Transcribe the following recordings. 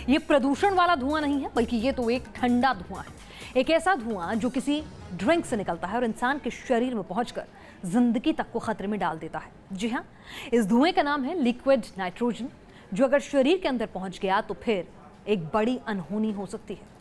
ये प्रदूषण वाला धुआं नहीं है, बल्कि ये तो एक ठंडा धुआं है। एक ऐसा धुआं जो किसी ड्रिंक से निकलता है और इंसान के शरीर में पहुंचकर जिंदगी तक को खतरे में डाल देता है। जी हाँ, इस धुएं का नाम है लिक्विड नाइट्रोजन, जो अगर शरीर के अंदर पहुंच गया तो फिर एक बड़ी अनहोनी हो सकती है।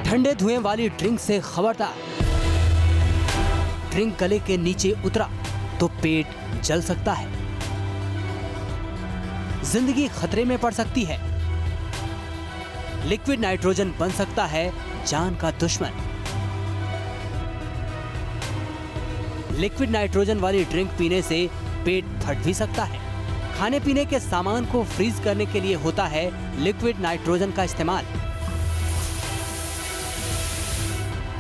ठंडे धुएं वाली ड्रिंक से खबरदार। ड्रिंक गले के नीचे उतरा तो पेट जल सकता है, जिंदगी खतरे में पड़ सकती है। लिक्विड नाइट्रोजन बन सकता है जान का दुश्मन। लिक्विड नाइट्रोजन वाली ड्रिंक पीने से पेट फट भी सकता है। खाने पीने के सामान को फ्रीज करने के लिए होता है लिक्विड नाइट्रोजन का इस्तेमाल।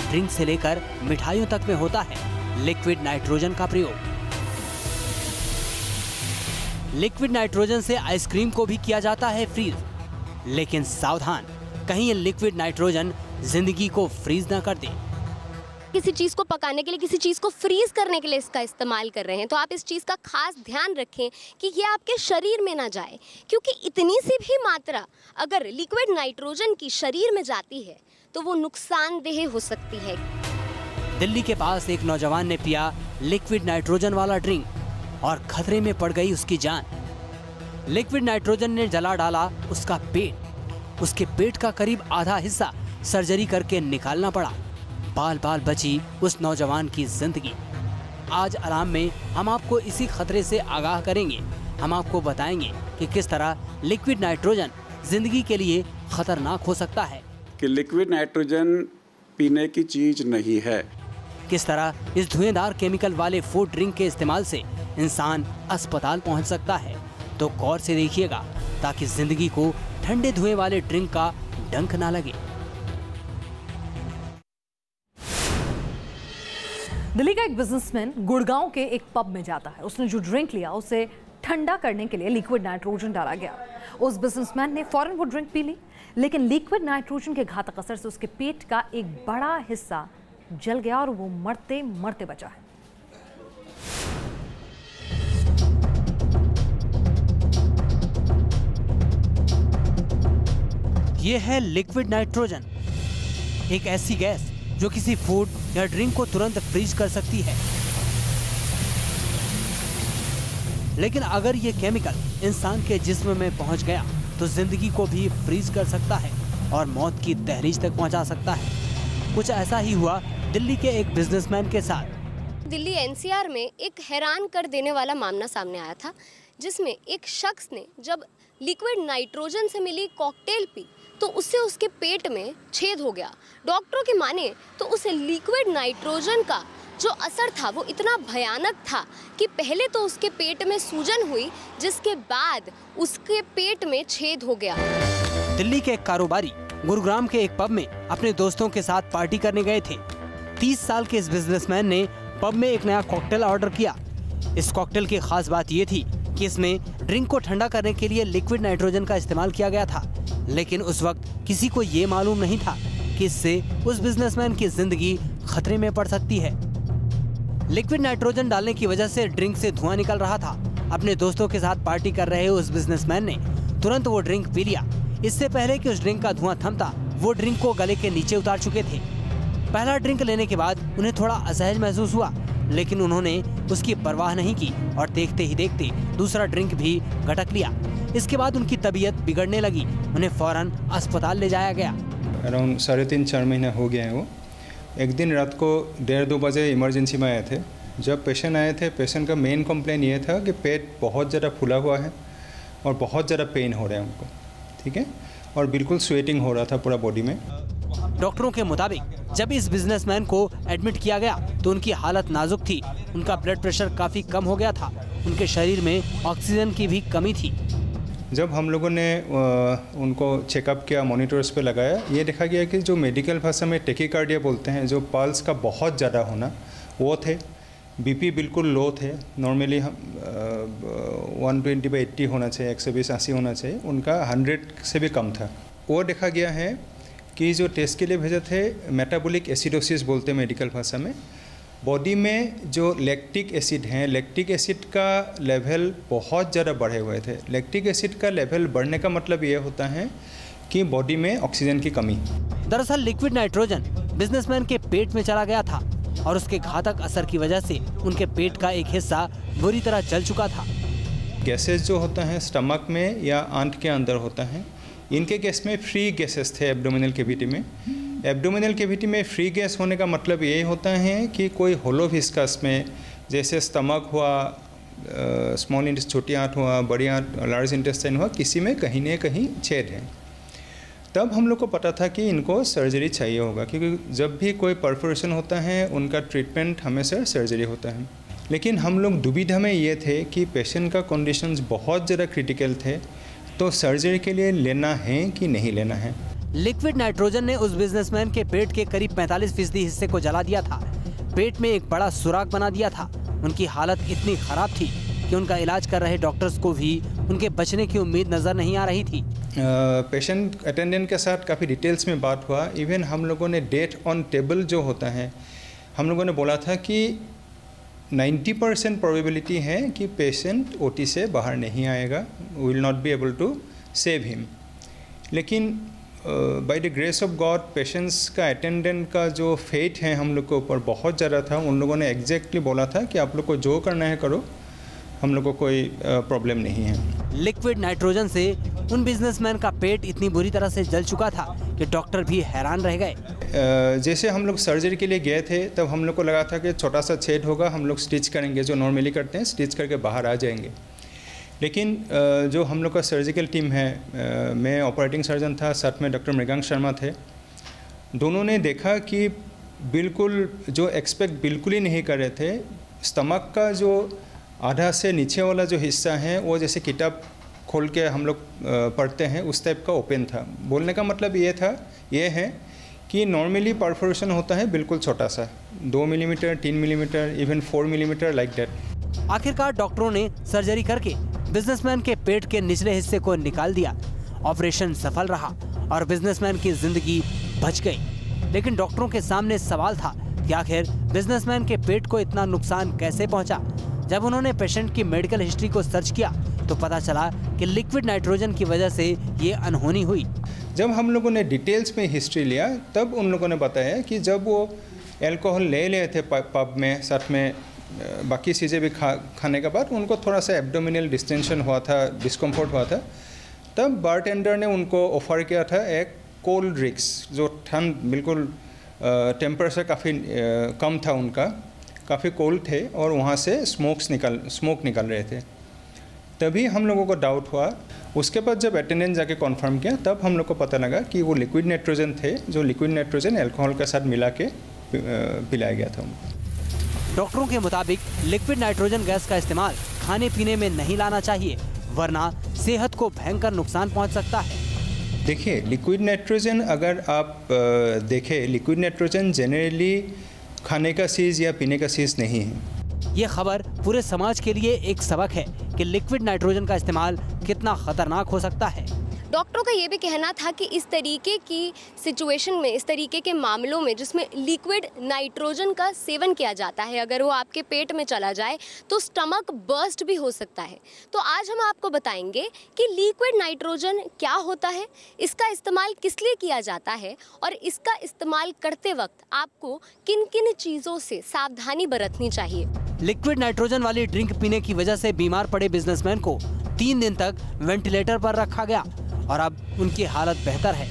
ड्रिंक से लेकर मिठाइयों तक में होता है लिक्विड नाइट्रोजन का प्रयोग। लिक्विड नाइट्रोजन से आइसक्रीम को भी किया जाता है फ्रीज, लेकिन सावधान, कहीं ये लिक्विड नाइट्रोजन जिंदगी को फ्रीज ना कर दे। किसी चीज़ को पकाने के लिए, किसी चीज़ को फ्रीज करने के लिए इसका इस्तेमाल कर रहे हैं, तो आप इस चीज़ का खास ध्यान रखें कि ये आपके शरीर में ना जाए, क्योंकि इतनी सी भी मात्रा अगर लिक्विड नाइट्रोजन की शरीर में जाती है तो वो नुकसानदेह हो सकती है। दिल्ली के पास एक नौजवान ने पिया लिक्विड नाइट्रोजन वाला ड्रिंक और खतरे में पड़ गई उसकी जान। लिक्विड नाइट्रोजन ने जला डाला उसका पेट। उसके पेट का करीब आधा हिस्सा सर्जरी करके निकालना पड़ा। बाल बाल बची उस नौजवान की जिंदगी। आज अलार्म में हम आपको इसी खतरे से आगाह करेंगे। हम आपको बताएंगे कि किस तरह लिक्विड नाइट्रोजन जिंदगी के लिए खतरनाक हो सकता है, कि लिक्विड नाइट्रोजन पीने की चीज नहीं है। किस तरह इस धुएंधार केमिकल वाले फूड ड्रिंक के इस्तेमाल से इंसान अस्पताल पहुंच सकता है। तो गौर से देखिएगा ताकि जिंदगी को ठंडे धुएं वाले ड्रिंक का डंक ना लगे। दिल्ली का एक बिजनेसमैन गुड़गांव के एक पब में जाता है। उसने जो ड्रिंक लिया उसे ठंडा करने के लिए लिक्विड नाइट्रोजन डाला गया। उस बिजनेसमैन ने फौरन वो ड्रिंक पी ली, लेकिन लिक्विड नाइट्रोजन के घातक असर से उसके पेट का एक बड़ा हिस्सा जल गया और वो मरते मरते बचा है। ये है लिक्विड नाइट्रोजन, एक ऐसी गैस जो किसी फूड या ड्रिंक को तुरंत फ्रीज कर सकती है। लेकिन अगर ये केमिकल इंसान के जिस्म में पहुंच गया तो जिंदगी को भी फ्रीज कर सकता है और मौत की तहरीज तक पहुंचा सकता है। कुछ ऐसा ही हुआ दिल्ली के एक बिजनेसमैन के साथ। दिल्ली एनसीआर में एक हैरान कर देने वाला मामला सामने आया था, जिसमें एक शख्स ने जब लिक्विड नाइट्रोजन से मिली कॉकटेल पी तो उससे उसके पेट में छेद हो गया। डॉक्टरों की माने तो उसे लिक्विड नाइट्रोजन का जो असर था वो इतना भयानक था कि पहले तो उसके पेट में सूजन हुई, जिसके बाद उसके पेट में छेद हो गया। दिल्ली के एक कारोबारी गुरुग्राम के एक पब में अपने दोस्तों के साथ पार्टी करने गए थे। 30 साल के इस बिजनेसमैन ने पब में एक नया कॉकटेल ऑर्डर किया। इस कॉकटेल की खास बात ये थी कि इसमें ड्रिंक को ठंडा करने के लिए लिक्विड नाइट्रोजन का इस्तेमाल किया गया था, लेकिन उस वक्त किसी को ये मालूम नहीं था कि इससे उस बिजनेसमैन की जिंदगी खतरे में पड़ सकती है। लिक्विड नाइट्रोजन डालने की वजह से ड्रिंक से धुआं निकल रहा था। अपने दोस्तों के साथ पार्टी कर रहे उस बिजनेसमैन ने तुरंत वो ड्रिंक पी लिया। इससे पहले कि उस ड्रिंक का धुआं थमता, वो ड्रिंक को गले के नीचे उतार चुके थे। पहला ड्रिंक लेने के बाद उन्हें थोड़ा असहज महसूस हुआ, लेकिन उन्होंने उसकी परवाह नहीं की और देखते ही देखते दूसरा ड्रिंक भी गटक लिया। इसके बाद उनकी तबीयत बिगड़ने लगी। उन्हें फौरन अस्पताल ले जाया गया। अराउंड 3.5-4 महीना हो गया है वो। एक दिन रात को 1:30-2 बजे इमरजेंसी में आए थे। जब पेशेंट आए थे, पेशेंट का मेन कंप्लेन ये था कि पेट बहुत ज़्यादा फूला हुआ है और बहुत ज़्यादा पेन हो रहा है उनको, ठीक है, और बिल्कुल स्वेटिंग हो रहा था पूरा बॉडी में। डॉक्टरों के मुताबिक जब इस बिजनेसमैन को एडमिट किया गया तो उनकी हालत नाजुक थी। उनका ब्लड प्रेशर काफ़ी कम हो गया था। उनके शरीर में ऑक्सीजन की भी कमी थी। जब हम लोगों ने उनको चेकअप किया, मॉनिटर्स पे लगाया, ये देखा गया कि जो मेडिकल भाषा में टेकिकार्डिया बोलते हैं, जो पल्स का बहुत ज़्यादा होना, वो थे। बीपी बिल्कुल लो थे, नॉर्मली हम 120/80 होना चाहिए, 120/80 होना चाहिए, उनका 100 से भी कम था। वो देखा गया है कि जो टेस्ट के लिए भेजे थे, मेटाबॉलिक एसिडोसिस बोलते हैं मेडिकल भाषा में, बॉडी में जो लैक्टिक एसिड हैं, लैक्टिक एसिड का लेवल बहुत ज़्यादा बढ़े हुए थे। लैक्टिक एसिड का लेवल बढ़ने का मतलब ये होता है कि बॉडी में ऑक्सीजन की कमी। दरअसल लिक्विड नाइट्रोजन बिजनेसमैन के पेट में चला गया था और उसके घातक असर की वजह से उनके पेट का एक हिस्सा बुरी तरह जल चुका था। गैसेस जो होता है स्टमक में या आंत के अंदर होता है, इनके केस में फ्री गैसेस थे एब्डोमिनल कैविटी में। एब्डोमिनल कैविटी में फ्री गैस होने का मतलब ये होता है कि कोई होलो विस्कस में, जैसे स्टमक हुआ, स्मॉल इंटेस्टाइन छोटी आंत हुआ, बड़ी आंत लार्ज इंटेस्टाइन हुआ, किसी में कहीं न कहीं छेद है। तब हम लोग को पता था कि इनको सर्जरी चाहिए होगा, क्योंकि जब भी कोई परफोरेशन होता है उनका ट्रीटमेंट हमेशा सर्जरी होता है। लेकिन हम लोग दुविधा में ये थे कि पेशेंट का कंडीशंस बहुत ज़्यादा क्रिटिकल थे, तो सर्जरी के लिए लेना है कि नहीं लेना है। लिक्विड नाइट्रोजन ने उस बिजनेसमैन के पेट के करीब 45% हिस्से को जला दिया था। पेट में एक बड़ा सुराख बना दिया था। उनकी हालत इतनी खराब थी कि उनका इलाज कर रहे डॉक्टर्स को भी उनके बचने की उम्मीद नजर नहीं आ रही थी। पेशेंट अटेंडेंट के साथ काफ़ी डिटेल्स में बात हुआ। इवन हम लोगों ने डेथ ऑन टेबल जो होता है, हम लोगों ने बोला था कि 90% प्रोबेबिलिटी है कि पेशेंट ओटी से बाहर नहीं आएगा, will not be able to save him. लेकिन by the grace of God patients का अटेंडेंट का जो फेट है हम लोग के ऊपर बहुत ज़्यादा था। उन लोगों ने एग्जैक्टली बोला था कि आप लोग को जो करना है करो, हम लोग को कोई प्रॉब्लम नहीं है। लिक्विड नाइट्रोजन से उन बिजनेसमैन का पेट इतनी बुरी तरह से जल चुका था कि डॉक्टर भी हैरान रह गए। जैसे हम लोग सर्जरी के लिए गए थे तब हम लोग को लगा था कि छोटा सा छेद होगा, हम लोग स्टिच करेंगे, जो नॉर्मली करते हैं, स्टिच करके बाहर आ जाएंगे। लेकिन जो हम लोग का सर्जिकल टीम है, मैं ऑपरेटिंग सर्जन था, साथ में डॉक्टर मृगांक शर्मा थे, दोनों ने देखा कि बिल्कुल जो एक्सपेक्ट बिल्कुल ही नहीं कर रहे थे, स्टमक का जो आधा से नीचे वाला जो हिस्सा है वो जैसे किताब खोल के हम लोग पढ़ते हैं उस टाइप का ओपन था। बोलने का मतलब ये है कि नॉर्मली परफोरेशन होता है बिल्कुल छोटा सा, 2 millimetre, 3 millimetre, even 4 millimetre like that. आखिरकार डॉक्टरों ने सर्जरी करके बिजनेसमैन के पेट के निचले हिस्से को निकाल दिया। ऑपरेशन सफल रहा और बिजनेसमैन की जिंदगी बच गई। लेकिन डॉक्टरों के सामने सवाल था कि आखिर बिजनेसमैन के पेट को इतना नुकसान कैसे पहुंचा। जब उन्होंने पेशेंट की मेडिकल हिस्ट्री को सर्च किया तो पता चला कि लिक्विड नाइट्रोजन की वजह से ये अनहोनी हुई। जब हम लोगों ने डिटेल्स में हिस्ट्री लिया तब उन लोगों ने बताया कि जब वो अल्कोहल ले रहे थे पब में, साथ में बाकी चीज़ें भी खाने के बाद उनको थोड़ा सा एब्डोमिनल डिस्टेंशन हुआ था, डिस्कम्फर्ट हुआ था। तब बारटेंडर ने उनको ऑफ़र किया था एक कोल्ड ड्रिंक्स, जो ठंड बिल्कुल टेम्परेचर काफ़ी कम था उनका, काफ़ी कोल्ड थे और वहाँ से स्मोक निकल रहे थे। तभी हम लोगों को डाउट हुआ। उसके बाद जब अटेंडेंट जाके कॉन्फर्म किया तब हम लोग को पता लगा कि वो लिक्विड नाइट्रोजन थे, जो लिक्विड नाइट्रोजन अल्कोहल के साथ मिला के पिलाया गया था उनको। डॉक्टरों के मुताबिक लिक्विड नाइट्रोजन गैस का इस्तेमाल खाने पीने में नहीं लाना चाहिए, वरना सेहत को भयंकर नुकसान पहुंच सकता है। देखिए, लिक्विड नाइट्रोजन अगर आप देखें, लिक्विड नाइट्रोजन जनरली खाने का चीज़ या पीने का चीज़ नहीं है। ये खबर पूरे समाज के लिए एक सबक है कि लिक्विड नाइट्रोजन का इस्तेमाल कितना खतरनाक हो सकता है। डॉक्टरों का ये भी कहना था कि इस तरीके की सिचुएशन में, इस तरीके के मामलों में जिसमें लिक्विड नाइट्रोजन का सेवन किया जाता है, अगर वो आपके पेट में चला जाए तो स्टमक बर्स्ट भी हो सकता है। तो आज हम आपको बताएंगे कि लिक्विड नाइट्रोजन क्या होता है, इसका इस्तेमाल किस लिए किया जाता है और इसका इस्तेमाल करते वक्त आपको किन किन चीज़ों से सावधानी बरतनी चाहिए। लिक्विड नाइट्रोजन वाली ड्रिंक पीने की वजह से बीमार पड़े बिजनेसमैन को 3 दिन तक वेंटिलेटर पर रखा गया और अब उनकी हालत बेहतर है।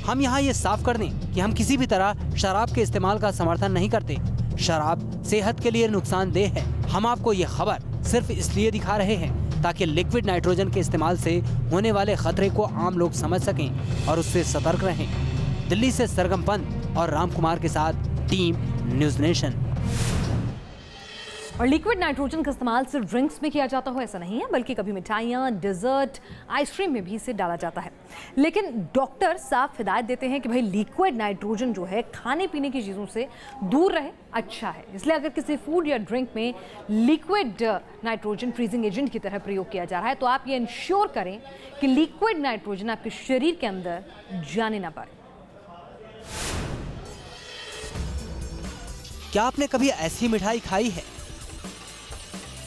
हम यहाँ ये साफ कर दें कि हम किसी भी तरह शराब के इस्तेमाल का समर्थन नहीं करते। शराब सेहत के लिए नुकसानदेह है। हम आपको ये खबर सिर्फ इसलिए दिखा रहे हैं ताकि लिक्विड नाइट्रोजन के इस्तेमाल से होने वाले खतरे को आम लोग समझ सकें और उससे सतर्क रहें। दिल्ली से सरगम पंत और राम कुमार के साथ टीम न्यूज़ नेशन। और लिक्विड नाइट्रोजन का इस्तेमाल सिर्फ ड्रिंक्स में किया जाता हो ऐसा नहीं है, बल्कि कभी मिठाइयाँ, डेजर्ट, आइसक्रीम में भी इसे डाला जाता है। लेकिन डॉक्टर साफ हिदायत देते हैं कि भाई लिक्विड नाइट्रोजन जो है खाने पीने की चीज़ों से दूर रहे, अच्छा है। इसलिए अगर किसी फूड या ड्रिंक में लिक्विड नाइट्रोजन फ्रीजिंग एजेंट की तरह प्रयोग किया जा रहा है तो आप ये इंश्योर करें कि लिक्विड नाइट्रोजन आपके शरीर के अंदर जाने ना पाए। क्या आपने कभी ऐसी मिठाई खाई है?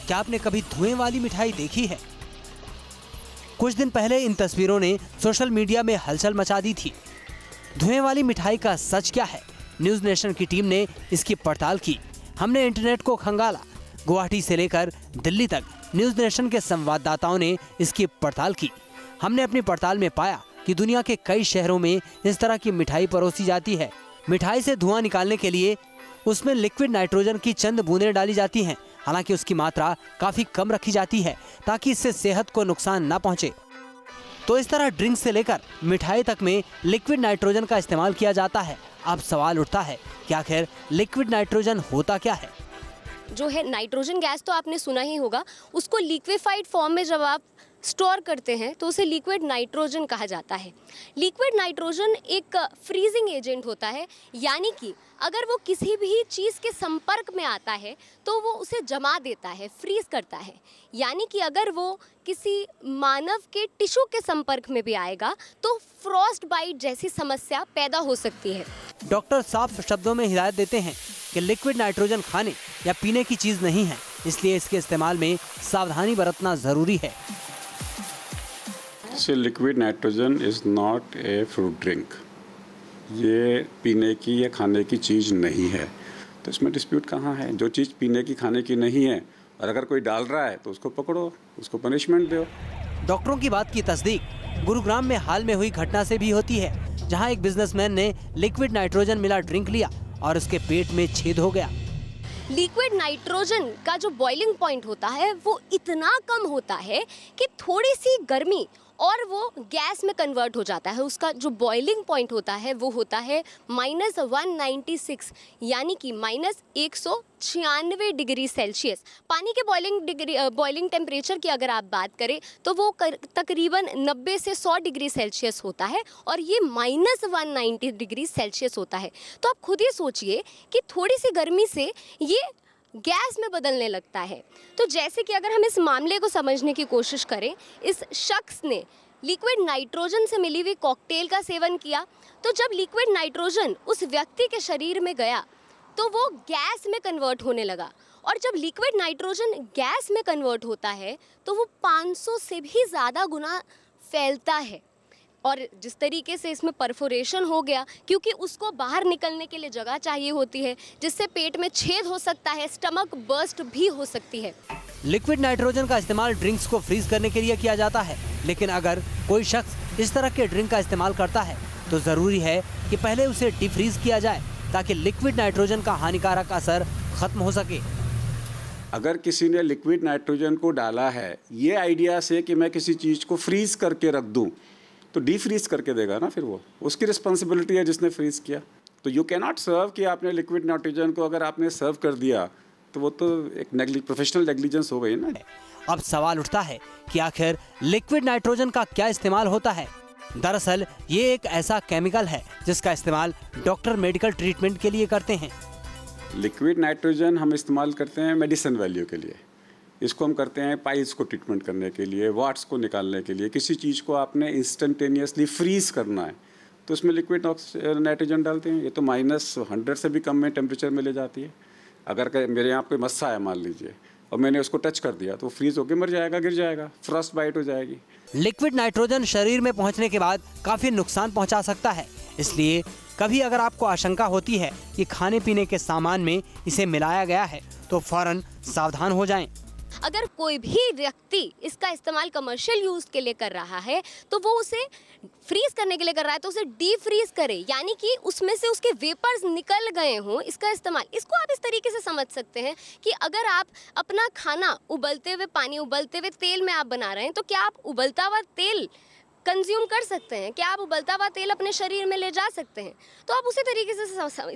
क्या आपने कभी धुएं वाली मिठाई देखी है? कुछ दिन पहले इन तस्वीरों ने सोशल मीडिया में हलचल मचा दी थी। धुएं वाली मिठाई का सच क्या है? न्यूज़ नेशन की टीम ने इसकी पड़ताल की। हमने इंटरनेट को खंगाला। गुवाहाटी से लेकर दिल्ली तक न्यूज़ नेशन के संवाददाताओं ने इसकी पड़ताल की। हमने अपनी पड़ताल में पाया कि दुनिया के कई शहरों में इस तरह की मिठाई परोसी जाती है। मिठाई से धुआं निकालने के लिए उसमें लिक्विड नाइट्रोजन की चंद बूंदें डाली जाती हैं। हालांकि उसकी मात्रा काफी कम रखी जाती है ताकि इससे सेहत को नुकसान न पहुंचे। तो इस तरह ड्रिंक से लेकर मिठाई तक में लिक्विड नाइट्रोजन का इस्तेमाल किया जाता है। अब सवाल उठता है कि आखिर लिक्विड नाइट्रोजन होता क्या है? जो है नाइट्रोजन गैस तो आपने सुना ही होगा, उसको लिक्विफाइड फॉर्म में जब आप स्टोर करते हैं तो उसे लिक्विड नाइट्रोजन कहा जाता है। लिक्विड नाइट्रोजन एक फ्रीजिंग एजेंट होता है, यानी कि अगर वो किसी भी चीज़ के संपर्क में आता है तो वो उसे जमा देता है, फ्रीज करता है। यानी कि अगर वो किसी मानव के टिश्यू के संपर्क में भी आएगा तो फ्रॉस्ट बाइट जैसी समस्या पैदा हो सकती है। डॉक्टर साफ शब्दों में हिदायत देते हैं कि लिक्विड नाइट्रोजन खाने या पीने की चीज़ नहीं है, इसलिए इसके इस्तेमाल में सावधानी बरतना ज़रूरी है। So liquid nitrogen is not a fruit drink. ये पीने की या खाने की चीज़ नहीं है, तो इसमें डिस्प्यूट कहाँ है? जो चीज़ पीने की खाने की नहीं है और अगर कोई डाल रहा है तो उसको पकड़ो, उसको पनिशमेंट दो। डॉक्टरों की बात की तस्दीक गुरुग्राम में हाल में हुई घटना से भी होती है, जहां एक बिजनेसमैन ने लिक्विड नाइट्रोजन मिला ड्रिंक लिया और उसके पेट में छेद हो गया। लिक्विड नाइट्रोजन का जो बॉइलिंग पॉइंट होता है वो इतना कम होता है कि थोड़ी सी गर्मी और वो गैस में कन्वर्ट हो जाता है। उसका जो बॉइलिंग पॉइंट होता है वो होता है -196, यानी कि -196 डिग्री सेल्सियस। पानी के बॉइलिंग टेम्परेचर की अगर आप बात करें तो वो तकरीबन 90 से 100 डिग्री सेल्सियस होता है और ये -190 डिग्री सेल्सियस होता है। तो आप खुद ही सोचिए कि थोड़ी सी गर्मी से ये गैस में बदलने लगता है। तो जैसे कि अगर हम इस मामले को समझने की कोशिश करें, इस शख्स ने लिक्विड नाइट्रोजन से मिली हुई कॉकटेल का सेवन किया, तो जब लिक्विड नाइट्रोजन उस व्यक्ति के शरीर में गया तो वो गैस में कन्वर्ट होने लगा, और जब लिक्विड नाइट्रोजन गैस में कन्वर्ट होता है तो वो 500 से भी ज़्यादा गुना फैलता है। और जिस तरीके से इसमें परफोरेशन हो गया, क्योंकि उसको बाहर निकलने के लिए जगह चाहिए होती है, जिससे पेट में छेद हो सकता है, स्टमक बर्स्ट भी हो सकती है। लिक्विड नाइट्रोजन का इस्तेमाल ड्रिंक्स को फ्रीज करने के लिए किया जाता है, लेकिन अगर कोई शख्स इस तरह के ड्रिंक का इस्तेमाल करता है तो जरूरी है कि पहले उसे डिफ्रीज किया जाए ताकि लिक्विड नाइट्रोजन का हानिकारक असर खत्म हो सके। अगर किसी ने लिक्विड नाइट्रोजन को डाला है ये आइडिया से कि मैं किसी चीज़ को फ्रीज करके रख दूं, तो डीफ्रीज करके देगा ना, फिर वो उसकी रिस्पॉन्सिबिलिटी है जिसने फ्रीज किया। तो यू कैन नॉट सर्व कि आपने लिक्विड नाइट्रोजन को अगर आपने सर्व कर दिया तो वो तो एक प्रोफेशनल नेग्लिजेंस हो गई ना। अब सवाल उठता है कि आखिर लिक्विड नाइट्रोजन का क्या इस्तेमाल होता है? दरअसल ये एक ऐसा केमिकल है जिसका इस्तेमाल डॉक्टर मेडिकल ट्रीटमेंट के लिए करते हैं। लिक्विड नाइट्रोजन हम इस्तेमाल करते हैं मेडिसिन वैल्यू के लिए। इसको हम करते हैं पाइल्स को ट्रीटमेंट करने के लिए, वाट्स को निकालने के लिए। किसी चीज़ को आपने इंस्टेंटेनियसली फ्रीज करना है तो उसमें लिक्विड नाइट्रोजन डालते हैं। ये तो -100 से भी कम में टेम्परेचर में ले जाती है। अगर मेरे यहाँ कोई मस्सा है मान लीजिए और मैंने उसको टच कर दिया तो फ्रीज होकर मर जाएगा, गिर जाएगा, फ्रॉस्ट बाइट हो जाएगी। लिक्विड नाइट्रोजन शरीर में पहुंचने के बाद काफी नुकसान पहुंचा सकता है, इसलिए कभी अगर आपको आशंका होती है कि खाने पीने के सामान में इसे मिलाया गया है तो फौरन सावधान हो जाएं। अगर कोई भी व्यक्ति इसका इस्तेमाल कमर्शियल यूज़ के लिए कर रहा है तो वो उसे फ्रीज करने के लिए कर रहा है तो उसे डीप फ्रीज करे, यानी कि उसमें से उसके वेपर्स निकल गए हों इसका इस्तेमाल। इसको आप इस तरीके से समझ सकते हैं कि अगर आप अपना खाना उबलते हुए पानी, उबलते हुए तेल में आप बना रहे हैं तो क्या आप उबलता हुआ तेल कंज्यूम कर सकते हैं, क्या आप उबलता हुआ तेल अपने शरीर में ले जा सकते हैं। तो आप उसी तरीके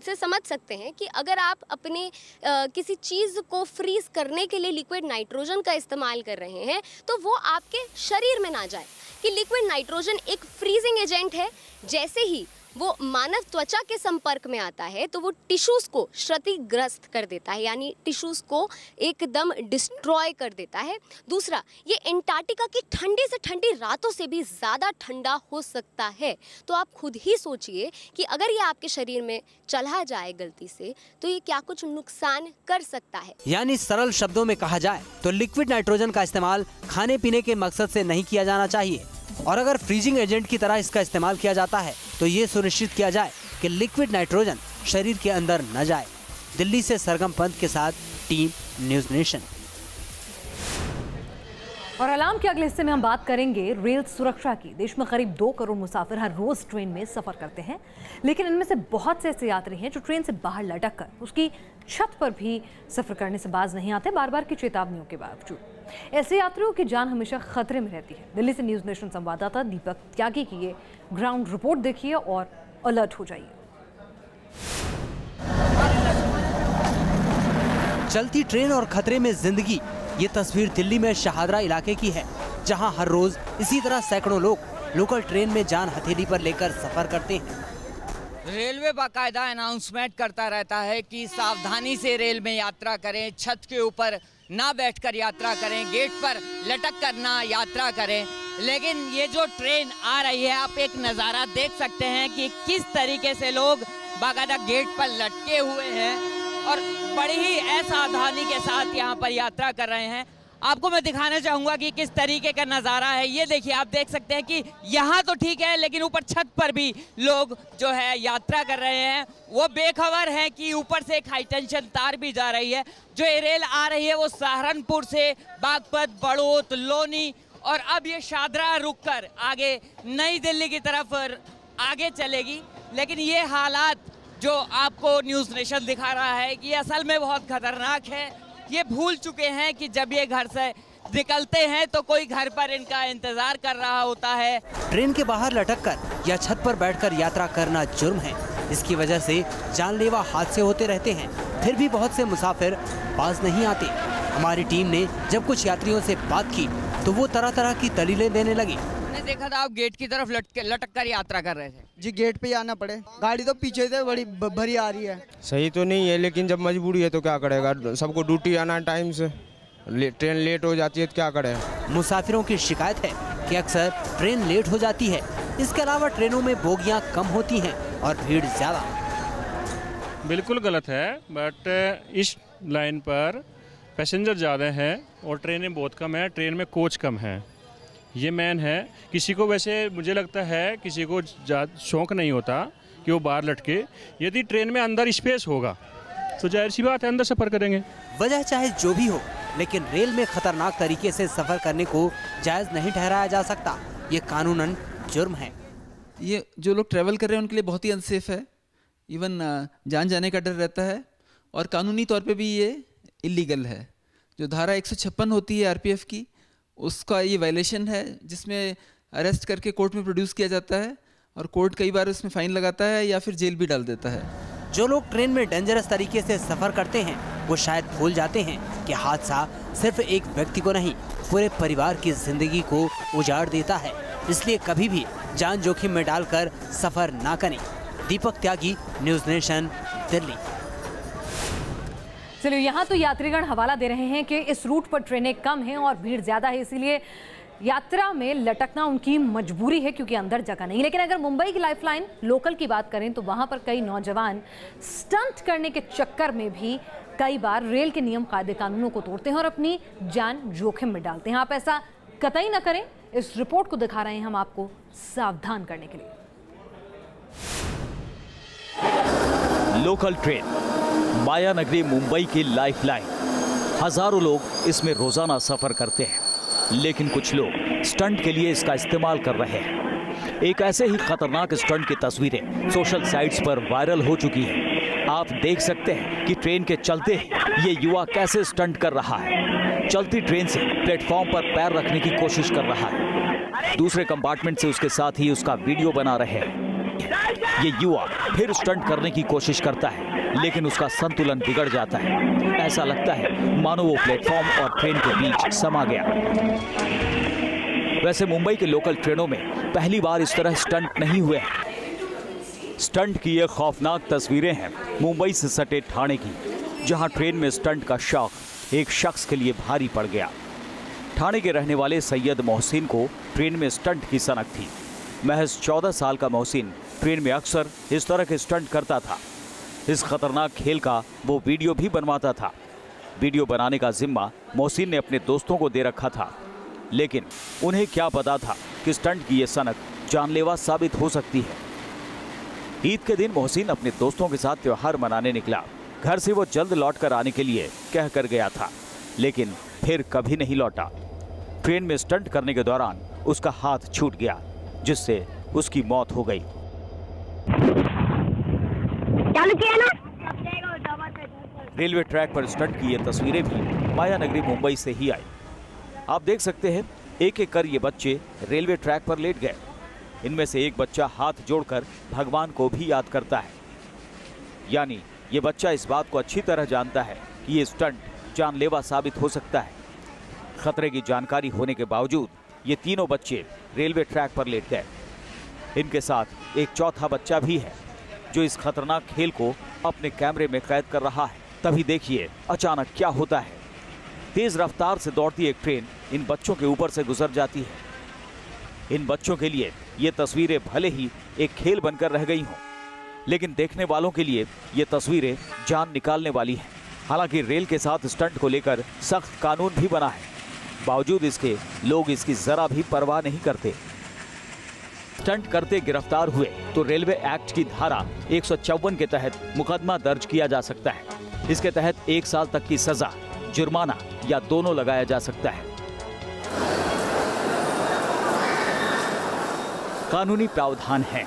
से समझ सकते हैं कि अगर आप अपने किसी चीज़ को फ्रीज करने के लिए लिक्विड नाइट्रोजन का इस्तेमाल कर रहे हैं तो वो आपके शरीर में ना जाए, कि लिक्विड नाइट्रोजन एक फ्रीजिंग एजेंट है। जैसे ही वो मानव त्वचा के संपर्क में आता है तो वो टिश्यूज़ को क्षतिग्रस्त कर देता है, यानी टिश्यूज़ को एकदम डिस्ट्रॉय कर देता है। दूसरा, ये एंटार्क्टिका की ठंडी से ठंडी रातों से भी ज़्यादा ठंडा हो सकता है। तो आप खुद ही सोचिए कि अगर ये आपके शरीर में चला जाए गलती से तो ये क्या कुछ नुकसान कर सकता है। यानी सरल शब्दों में कहा जाए तो लिक्विड नाइट्रोजन का इस्तेमाल खाने पीने के मकसद से नहीं किया जाना चाहिए, और अगर फ्रीजिंग एजेंट की तरह इसका इस्तेमाल किया जाता है तो ये सुनिश्चित किया जाए कि लिक्विड नाइट्रोजन शरीर के अंदर न जाए। दिल्ली से सरगम पंत के साथ टीम न्यूज़ नेशन। और अलार्म के अगले हिस्से में हम बात करेंगे रेल सुरक्षा की। देश में करीब 2 करोड़ मुसाफिर हर रोज ट्रेन में सफर करते हैं, लेकिन इनमें से बहुत से ऐसे यात्री हैं जो ट्रेन से बाहर लटक कर उसकी छत पर भी सफर करने से बाज नहीं आते, बार बार की चेतावनियों के बावजूद। ऐसे यात्रियों की जान हमेशा खतरे में रहती है। दिल्ली से न्यूज़ नेशन संवाददाता दीपक त्यागी की ये ग्राउंड रिपोर्ट देखिए और अलर्ट हो जाइए। चलती ट्रेन और खतरे में जिंदगी, ये तस्वीर दिल्ली में शाहदरा इलाके की है, जहां हर रोज इसी तरह सैकड़ों लोग लोकल ट्रेन में जान हथेली पर लेकर सफर करते हैं। रेलवे बाकायदा अनाउंसमेंट करता रहता है कि सावधानी से रेल में यात्रा करें, छत के ऊपर ना बैठकर यात्रा करें, गेट पर लटक कर ना यात्रा करें। लेकिन ये जो ट्रेन आ रही है, आप एक नज़ारा देख सकते हैं कि किस तरीके से लोग बाकायदा गेट पर लटके हुए हैं और बड़ी ही असावधानी के साथ यहाँ पर यात्रा कर रहे हैं। आपको मैं दिखाना चाहूँगा कि किस तरीके का नज़ारा है। ये देखिए, आप देख सकते हैं कि यहाँ तो ठीक है, लेकिन ऊपर छत पर भी लोग जो है यात्रा कर रहे हैं। वो बेखबर हैं कि ऊपर से एक हाई टेंशन तार भी जा रही है। जो ये रेल आ रही है वो सहारनपुर से बागपत, बड़ौत, लोनी और अब ये शाहदरा रुककर आगे नई दिल्ली की तरफ आगे चलेगी। लेकिन ये हालात जो आपको न्यूज़ नेशन दिखा रहा है कि असल में बहुत खतरनाक है। ये भूल चुके हैं कि जब ये घर से निकलते हैं तो कोई घर पर इनका इंतजार कर रहा होता है। ट्रेन के बाहर लटककर या छत पर बैठकर यात्रा करना जुर्म है। इसकी वजह से जानलेवा हादसे होते रहते हैं, फिर भी बहुत से मुसाफिर बाज नहीं आते। हमारी टीम ने जब कुछ यात्रियों से बात की तो वो तरह तरह की दलीलें देने लगे। देखा था आप गेट की तरफ लटक कर यात्रा कर रहे थे। जी, गेट पे ही आना पड़े, गाड़ी तो पीछे से बड़ी भरी आ रही है। सही तो नहीं है, लेकिन जब मजबूरी है तो क्या करेगा, सबको ड्यूटी आना टाइम से, ट्रेन लेट हो जाती है तो क्या करें। मुसाफिरों की शिकायत है कि अक्सर ट्रेन लेट हो जाती है। इसके अलावा ट्रेनों में बोगियां कम होती हैं और भीड़ ज्यादा। बिल्कुल गलत है, बट इस लाइन पर पैसेंजर ज़्यादा हैं और ट्रेनें बहुत कम है, ट्रेन में कोच कम है। ये मेन है। किसी को वैसे मुझे लगता है किसी को शौक नहीं होता कि वो बाहर लटके। यदि ट्रेन में अंदर स्पेस होगा तो जाहिर सी बात है अंदर सफ़र करेंगे। वजह चाहे जो भी हो, लेकिन रेल में खतरनाक तरीके से सफ़र करने को जायज़ नहीं ठहराया जा सकता। ये कानूनन जुर्म है। ये जो लोग ट्रैवल कर रहे हैं उनके लिए बहुत ही अनसेफ है। इवन जान जाने का डर रहता है और कानूनी तौर पे भी ये इलीगल है। जो धारा 156 होती है आरपीएफ की, उसका ये वायलेशन है, जिसमें अरेस्ट करके कोर्ट में प्रोड्यूस किया जाता है और कोर्ट कई बार उसमें फाइन लगाता है या फिर जेल भी डाल देता है। जो लोग ट्रेन में डेंजरस तरीके से सफ़र करते हैं वो शायद भूल जाते हैं कि हादसा सिर्फ एक व्यक्ति को नहीं, पूरे परिवार की जिंदगी को उजाड़ देता है। इसलिए कभी भी जान जोखिम में डालकर सफ़र ना करें। दीपक त्यागी, न्यूज़ नेशन, दिल्ली। चलिए, यहाँ तो यात्रीगण हवाला दे रहे हैं कि इस रूट पर ट्रेनें कम हैं और भीड़ ज़्यादा है, इसीलिए यात्रा में लटकना उनकी मजबूरी है क्योंकि अंदर जगह नहीं। लेकिन अगर मुंबई की लाइफलाइन लोकल की बात करें तो वहाँ पर कई नौजवान स्टंट करने के चक्कर में भी कई बार रेल के नियम कायदे कानूनों को तोड़ते हैं और अपनी जान जोखिम में डालते हैं। आप ऐसा कतई न करें, इस रिपोर्ट को दिखा रहे हैं हम आपको सावधान करने के लिए। लोकल ट्रेन, माया नगरी मुंबई की लाइफलाइन। हजारों लोग इसमें रोजाना सफर करते हैं, लेकिन कुछ लोग स्टंट के लिए इसका इस्तेमाल कर रहे हैं। एक ऐसे ही खतरनाक स्टंट की तस्वीरें सोशल साइट्स पर वायरल हो चुकी हैं। आप देख सकते हैं कि ट्रेन के चलते ये युवा कैसे स्टंट कर रहा है। चलती ट्रेन से प्लेटफॉर्म पर पैर रखने की कोशिश कर रहा है। दूसरे कंपार्टमेंट से उसके साथ ही उसका वीडियो बना रहे हैं। ये युवा फिर स्टंट करने की कोशिश करता है, लेकिन उसका संतुलन बिगड़ जाता है। ऐसा लगता है मानो वो प्लेटफॉर्म और ट्रेन के बीच समा गया। वैसे मुंबई के लोकल ट्रेनों में पहली बार इस तरह स्टंट नहीं हुए हैं। स्टंट की ये खौफनाक तस्वीरें हैं मुंबई से सटे ठाणे की, जहां ट्रेन में स्टंट का शौक एक शख्स के लिए भारी पड़ गया। ठाणे के रहने वाले सैयद मोहसिन को ट्रेन में स्टंट की सनक थी। महज 14 साल का मोहसिन ट्रेन में अक्सर इस तरह के स्टंट करता था। इस खतरनाक खेल का वो वीडियो भी बनवाता था। वीडियो बनाने का जिम्मा मोहसिन ने अपने दोस्तों को दे रखा था, लेकिन उन्हें क्या पता था कि स्टंट की ये सनक जानलेवा साबित हो सकती है। ईद के दिन मोहसिन अपने दोस्तों के साथ त्योहार मनाने निकला। घर से वो जल्द लौट कर आने के लिए कह कर गया था, लेकिन फिर कभी नहीं लौटा। ट्रेन में स्टंट करने के दौरान उसका हाथ छूट गया, जिससे उसकी मौत हो गई। रेलवे ट्रैक पर स्टंट की ये तस्वीरें भी माया नगरी मुंबई से ही आई। आप देख सकते हैं एक एक कर ये बच्चे रेलवे ट्रैक पर लेट गए। इनमें से एक बच्चा हाथ जोड़कर भगवान को भी याद करता है। यानी ये बच्चा इस बात को अच्छी तरह जानता है कि ये स्टंट जानलेवा साबित हो सकता है। खतरे की जानकारी होने के बावजूद ये तीनों बच्चे रेलवे ट्रैक पर लेट गए। इनके साथ एक चौथा बच्चा भी है जो इस खतरनाक खेल को अपने कैमरे में कैद कर रहा है। तभी देखिए अचानक क्या होता है। तेज रफ्तार से दौड़ती एक ट्रेन इन बच्चों के ऊपर से गुजर जाती है। इन बच्चों के लिए ये तस्वीरें भले ही एक खेल बनकर रह गई हों, लेकिन देखने वालों के लिए ये तस्वीरें जान निकालने वाली हैं। हालांकि रेल के साथ स्टंट को लेकर सख्त कानून भी बना है, बावजूद इसके लोग इसकी जरा भी परवाह नहीं करते। स्टंट करते गिरफ्तार हुए तो रेलवे एक्ट की धारा 154 के तहत मुकदमा दर्ज किया जा सकता है। इसके तहत 1 साल तक की सजा, जुर्माना या दोनों लगाया जा सकता है। कानूनी प्रावधान है,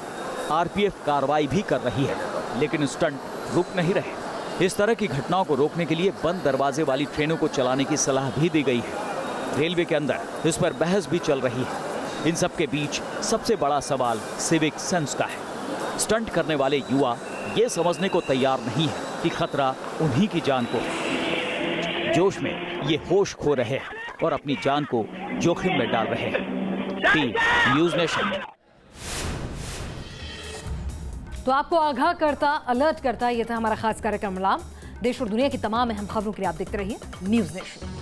आरपीएफ कार्रवाई भी कर रही है, लेकिन स्टंट रुक नहीं रहे। इस तरह की घटनाओं को रोकने के लिए बंद दरवाजे वाली ट्रेनों को चलाने की सलाह भी दी गई है। रेलवे के अंदर इस पर बहस भी चल रही है। इन सब के बीच सबसे बड़ा सवाल सिविक सेंस का है। स्टंट करने वाले युवा ये समझने को तैयार नहीं है कि खतरा उन्हीं की जान को है। जोश में ये होश खो रहे हैं और अपनी जान को जोखिम में डाल रहे हैं। News nation. तो आपको आगाह करता, अलर्ट करता, ये था हमारा खास कार्यक्रम लाम। देश और दुनिया की तमाम अहम खबरों के लिए आप देखते रहिए न्यूज़ नेशन।